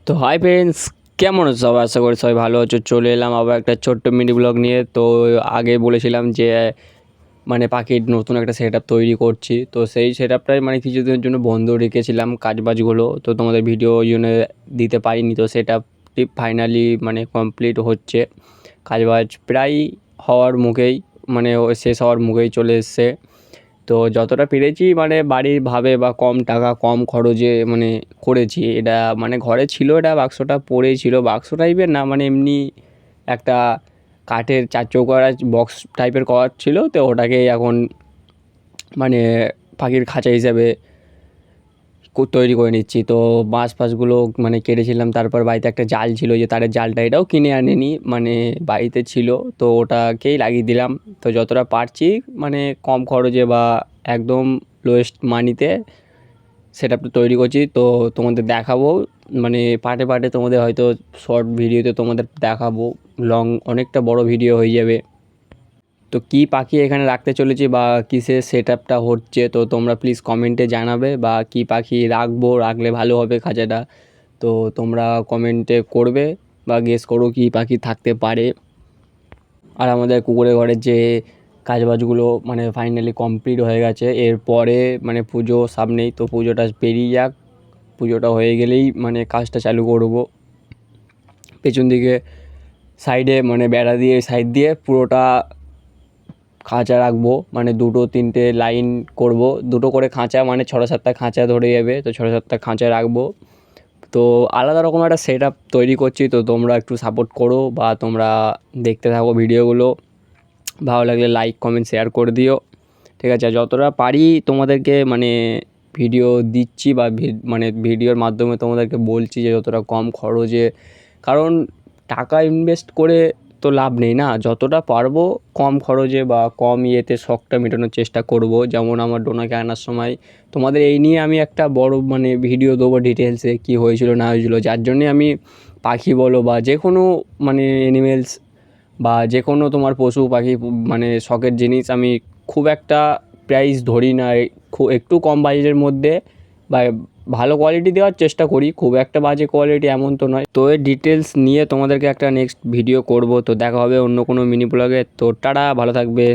তো hi friends, কেমন আছো সবাই? আশা করি সবাই ভালো আছো। চলে এলাম আবার একটা ছোট্ট মিনি ব্লগ নিয়ে। তো আগে বলেছিলাম যে মানে পাখির নতুন একটা সেট আপ তৈরি করছি। তো সেই সেট আপটাই মানে কিছুদিনের জন্য বন্ধ রেখেছিলাম কাজবাজগুলো, তো তোমাদের ভিডিও ওই জন্য দিতে পারিনি। তো সেট আপটি ফাইনালি মানে কমপ্লিট হচ্ছে, কাজবাজ প্রায় হওয়ার মুখেই, মানে শেষ হওয়ার মুখেই চলে এসছে। তো যতটা পেরেছি মানে বাড়িরভাবে বা কম টাকা কম খরচে মানে করেছি। এটা মানে ঘরে ছিল, এটা বাক্সটা পড়েই ছিল, বাক্স টাইপের না, মানে এমনি একটা কাঠের চার চৌকার বক্স টাইপের করার ছিল। তো ওটাকেই এখন মানে পাখির খাঁচা হিসাবে তৈরি করে নিচ্ছি। তো বাঁশ ফাঁসগুলো মানে কেটেছিলাম, তারপর বাড়িতে একটা জাল ছিল, যে তারের জালটা, এটাও কিনে আনিনি, মানে বাড়িতে ছিল, তো ওটাকেই লাগিয়ে দিলাম। তো যতটা পারছি মানে কম খরচে বা একদম লোয়েস্ট মানিতে সেটআপটা তৈরি করছি। তো তোমাদের দেখাবো, মানে পার্টে পার্টে তোমাদের হয়তো শর্ট ভিডিওতে তোমাদের দেখাবো, লং অনেকটা বড় ভিডিও হয়ে যাবে। তো কী পাখি এখানে রাখতে চলেছি বা কিসের সেটআপটা হচ্ছে, তো তোমরা প্লিজ কমেন্টে জানাবে, বা কী পাখি রাখলে ভালো হবে খাঁচাটা। তো তোমরা কমেন্টে করবে বা গেস করো কী পাখি থাকতে পারে। আর আমাদের কুকুরের ঘরের যে কাজবাজগুলো মানে ফাইনালি কমপ্লিট হয়ে গেছে। এরপরে মানে পুজো সামনেই, তো পুজোটা পেরিয়ে যাক, পুজোটা হয়ে গেলেই মানে কাজটা চালু করব। পেছন দিকে সাইডে মানে বেড়া দিয়ে সাইড দিয়ে পুরোটা খাঁচা রাখবো, মানে 2-3টে লাইন করব, 2টো করে খাঁচা, মানে 6-7টা খাঁচা ধরে যাবে। তো 6-7টা খাঁচা রাখবো। তো আলাদা রকম একটা সেট আপ তৈরি করছি। তো তোমরা একটু সাপোর্ট করো বা তোমরা দেখতে থাকো ভিডিওগুলো। ভালো লাগলে লাইক কমেন্ট শেয়ার করে দিও, ঠিক আছে? যতটা পারি তোমাদেরকে মানে ভিডিও দিচ্ছি বা মানে ভিডিওর মাধ্যমে তোমাদেরকে বলছি যে যতটা কম খরচে, কারণ টাকা ইনভেস্ট করে তো লাভ নেই না। যতটা পারবো কম খরচে বা কম ইয়েতে শখটা মেটানোর চেষ্টা করব। যেমন আমার ডোনাকে আনার সময় তোমাদের এই নিয়ে আমি একটা বড় মানে ভিডিও দেবো, ডিটেলসে কী হয়েছিল না হয়েছিল, যার জন্যে আমি পাখি বলো বা যে কোনো মানে অ্যানিমেলস বা যে কোনো তোমার পশু পাখি মানে শখের জিনিস আমি খুব একটা প্রাইস ধরি না, খুব একটু কম বাজেটের মধ্যে বা ভালো কোয়ালিটি দেওয়ার চেষ্টা করি, খুব একটা বাজে কোয়ালিটি এমন তো নয়। তো এর ডিটেলস নিয়ে তোমাদেরকে একটা নেক্সট ভিডিও করব। তো দেখা হবে অন্য কোনো মিনি ব্লগে। তো টাটা, ভালো থাকবে।